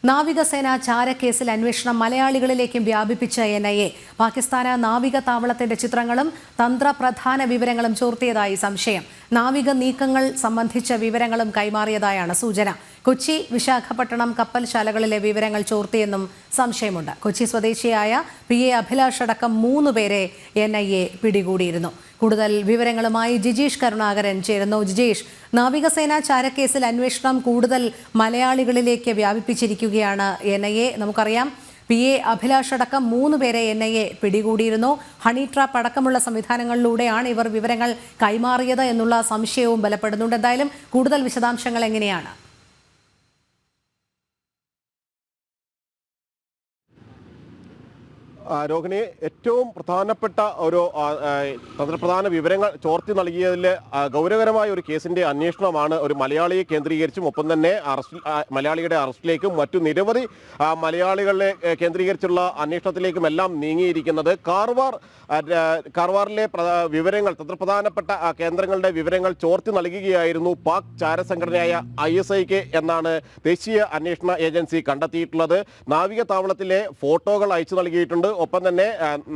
നാവികസേന ചാരക്കേസിൽ അന്വേഷണം മലയാളികളിലേക്കും വ്യാപിപ്പിച്ച NIA പാകിസ്ഥാന് നാവിക താവളത്തിന്റെ ചിത്രങ്ങളും തന്ത്രപ്രധാന വിവരങ്ങളും ചോർത്തിയതായി സംശയം. നാവിക നീക്കങ്ങൾ സംബന്ധിച്ച വിവരങ്ങളും കൈമാറിയതായാണ് സൂചന. കൊച്ചി, വിശാഖപട്ടണം കപ്പൽശാലകളിലെ വിവരങ്ങൾ ചോർത്തിയെന്നും സംശയമുണ്ട്. കൊച്ചി സ്വദേശിയായ PA അഭിലാഷ് അടക്കം 3 പേരെ NIA പിടികൂടിയിരുന്നു. കൂടുതൽ വിവരങ്ങളുമായി ജിജീഷ് കരുണാകരൻ ചേരുന്നു. ജിജീഷ്, നാവികസേന ചാരക്കേസിൽ അന്വേഷണം കൂടുതൽ മലയാളികളിലേക്ക് വ്യാപിപ്പിച്ചിരിക്കുകയാണ് NIA. നമുക്കറിയാം, PA അഭിലാഷ് അടക്കം 3 പേരെ NIA പിടികൂടിയിരുന്നു. ഹണി ട്രാപ്പ് അടക്കമുള്ള സംവിധാനങ്ങളിലൂടെയാണ് ഇവർ വിവരങ്ങൾ കൈമാറിയത് എന്നുള്ള സംശയവും ബലപ്പെടുന്നുണ്ട്. എന്തായാലും കൂടുതൽ വിശദാംശങ്ങൾ എങ്ങനെയാണ്? രോഹിണി, ഏറ്റവും പ്രധാനപ്പെട്ട ഒരു തന്ത്രപ്രധാന വിവരങ്ങൾ ചോർത്തി നൽകിയതിൽ ഗൗരവകരമായ ഒരു കേസിന്റെ അന്വേഷണമാണ് ഒരു മലയാളിയെ കേന്ദ്രീകരിച്ചും ഒപ്പം തന്നെ മലയാളിയുടെ അറസ്റ്റിലേക്കും മറ്റു നിരവധി മലയാളികളെ കേന്ദ്രീകരിച്ചുള്ള അന്വേഷണത്തിലേക്കും എല്ലാം നീങ്ങിയിരിക്കുന്നത്. കാർവാറിലെ വിവരങ്ങൾ, തന്ത്രപ്രധാനപ്പെട്ട കേന്ദ്രങ്ങളുടെ വിവരങ്ങൾ ചോർത്തി നൽകുകയായിരുന്നു പാക് ചാരസംഘടനയായ ISIക്ക് എന്നാണ് ദേശീയ അന്വേഷണ ഏജൻസി കണ്ടെത്തിയിട്ടുള്ളത്. നാവിക താവളത്തിലെ ഫോട്ടോകൾ അയച്ചു നൽകിയിട്ടുണ്ട്. ഒപ്പം തന്നെ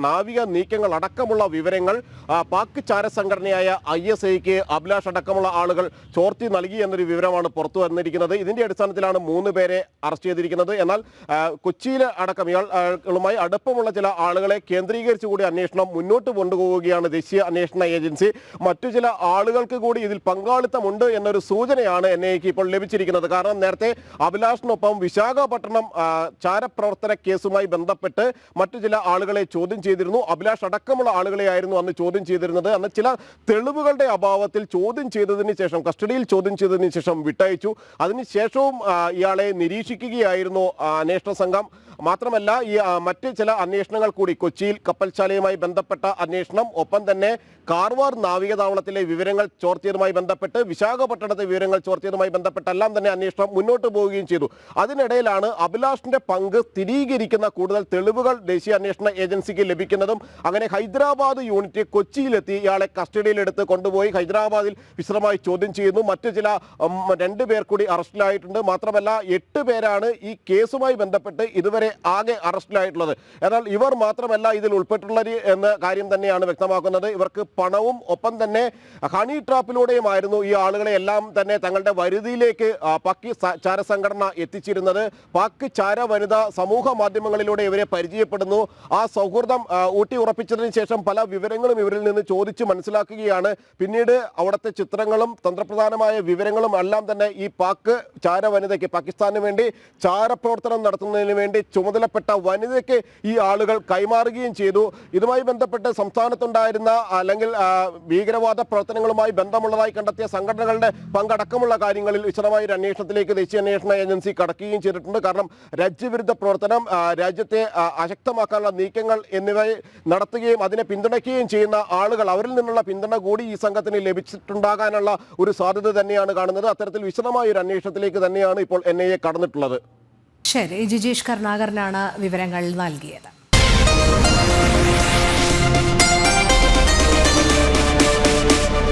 നാവിക നീക്കങ്ങൾ അടക്കമുള്ള വിവരങ്ങൾ പാക് ചാരസംഘടനയായ ISIക്ക് അഭിലാഷ് അടക്കമുള്ള ആളുകൾ ചോർത്തി നൽകി എന്നൊരു വിവരമാണ് പുറത്തു വന്നിരിക്കുന്നത്. ഇതിന്റെ അടിസ്ഥാനത്തിലാണ് 3 പേരെ അറസ്റ്റ് ചെയ്തിരിക്കുന്നത്. എന്നാൽ കൊച്ചിയിൽ അടക്കം ഇയാളുമായി അടുപ്പമുള്ള ചില ആളുകളെ കേന്ദ്രീകരിച്ചുകൂടി അന്വേഷണം മുന്നോട്ട് കൊണ്ടുപോവുകയാണ് ദേശീയ അന്വേഷണ ഏജൻസി. മറ്റു ചില ആളുകൾക്ക് കൂടി ഇതിൽ പങ്കാളിത്തമുണ്ട് എന്നൊരു സൂചനയാണ് NIAക്ക് ഇപ്പോൾ ലഭിച്ചിരിക്കുന്നത്. കാരണം നേരത്തെ അഭിലാഷിനൊപ്പം വിശാഖപട്ടണം ചാരപ്രവർത്തന കേസുമായി ബന്ധപ്പെട്ട് മറ്റു ചില ആളുകളെ ചോദ്യം ചെയ്തിരുന്നു. അഭിലാഷ് അടക്കമുള്ള ആളുകളെയായിരുന്നു അന്ന് ചോദ്യം ചെയ്തിരുന്നത്. അന്ന് ചില തെളിവുകളുടെ അഭാവത്തിൽ ചോദ്യം ചെയ്തതിന് ശേഷം, കസ്റ്റഡിയിൽ ചോദ്യം ചെയ്തതിന് ശേഷം വിട്ടയച്ചു. അതിനുശേഷവും ഇയാളെ നിരീക്ഷിക്കുകയായിരുന്നു അന്വേഷണ സംഘം. മാത്രമല്ല, ഈ മറ്റ് ചില അന്വേഷണങ്ങൾ കൂടി, കൊച്ചിയിൽ കപ്പൽശാലയുമായി ബന്ധപ്പെട്ട അന്വേഷണം, ഒപ്പം തന്നെ കാർവാർ നാവികതാവളത്തിലെ വിവരങ്ങൾ ചോർത്തിയതുമായി ബന്ധപ്പെട്ട്, വിശാഖപട്ടണത്തെ വിവരങ്ങൾ ചോർത്തിയതുമായി ബന്ധപ്പെട്ടെല്ലാം തന്നെ അന്വേഷണം മുന്നോട്ട് പോവുകയും ചെയ്തു. അതിനിടയിലാണ് അഭിലാഷിന്റെ പങ്ക് സ്ഥിരീകരിക്കുന്ന കൂടുതൽ തെളിവുകൾ ദേശീയ അന്വേഷണ ഏജൻസിക്ക് ലഭിക്കുന്നതും. അങ്ങനെ ഹൈദരാബാദ് യൂണിറ്റ് കൊച്ചിയിലെത്തി ഇയാളെ കസ്റ്റഡിയിലെടുത്ത് കൊണ്ടുപോയി ഹൈദരാബാദിൽ വിശദമായി ചോദ്യം ചെയ്യുന്നു. മറ്റു ചില 2 പേർ കൂടി അറസ്റ്റിലായിട്ടുണ്ട്. മാത്രമല്ല, 8 പേരാണ് ഈ കേസുമായി ബന്ധപ്പെട്ട് ഇതുവരെ ആകെ അറസ്റ്റിലായിട്ടുള്ളത്. എന്നാൽ ഇവർ മാത്രമല്ല ഇതിൽ ഉൾപ്പെട്ടുള്ളത് എന്ന കാര്യം തന്നെയാണ് വ്യക്തമാക്കുന്നത്. ഇവർക്ക് പണവും ഒപ്പം തന്നെ ഹണി ട്രാപ്പിലൂടെയുമായിരുന്നു ഈ ആളുകളെ എല്ലാം തന്നെ തങ്ങളുടെ വരുതിയിലേക്ക് പാക് ചാരസംഘടന എത്തിച്ചിരുന്നത്. പാക് ചാര വനിത സമൂഹ മാധ്യമങ്ങളിലൂടെ ഇവരെ പരിചയപ്പെടുന്നു. ആ സൗഹൃദം ഊട്ടി ഉറപ്പിച്ചതിന് ശേഷം പല വിവരങ്ങളും ഇവരിൽ നിന്ന് ചോദിച്ച് മനസ്സിലാക്കുകയാണ്. പിന്നീട് അവിടുത്തെ ചിത്രങ്ങളും തന്ത്രപ്രധാനമായ വിവരങ്ങളും എല്ലാം തന്നെ ഈ പാക് ചാര വനിതയ്ക്ക്, പാകിസ്ഥാന് വേണ്ടി ചാരപ്രവർത്തനം നടത്തുന്നതിന് വേണ്ടി ചുമതലപ്പെട്ട വനിതയ്ക്ക് ഈ ആളുകൾ കൈമാറുകയും ചെയ്തു. ഇതുമായി ബന്ധപ്പെട്ട് സംസ്ഥാനത്തുണ്ടായിരുന്ന അല്ലെങ്കിൽ ഭീകരവാദ പ്രവർത്തനങ്ങളുമായി ബന്ധമുള്ളതായി കണ്ടെത്തിയ സംഘടനകളുടെ പങ്കടക്കമുള്ള കാര്യങ്ങളിൽ വിശദമായ ഒരു അന്വേഷണത്തിലേക്ക് ദേശീയ അന്വേഷണ ഏജൻസി കടക്കുകയും ചെയ്തിട്ടുണ്ട്. കാരണം രാജ്യവിരുദ്ധ പ്രവർത്തനം, രാജ്യത്തെ അശക്തമാക്കാനുള്ള നീക്കങ്ങൾ എന്നിവ നടത്തുകയും അതിനെ പിന്തുണയ്ക്കുകയും ചെയ്യുന്ന ആളുകൾ, അവരിൽ നിന്നുള്ള പിന്തുണ കൂടി ഈ സംഘത്തിന് ലഭിച്ചിട്ടുണ്ടാകാനുള്ള ഒരു സാധ്യത തന്നെയാണ് കാണുന്നത്. അത്തരത്തിൽ വിശദമായ ഒരു അന്വേഷണത്തിലേക്ക് തന്നെയാണ് ഇപ്പോൾ NIA കടന്നിട്ടുള്ളത്. ശരി, ജിജീഷ് കരുണാകരനാണ് വിവരങ്ങൾ നൽകിയത്.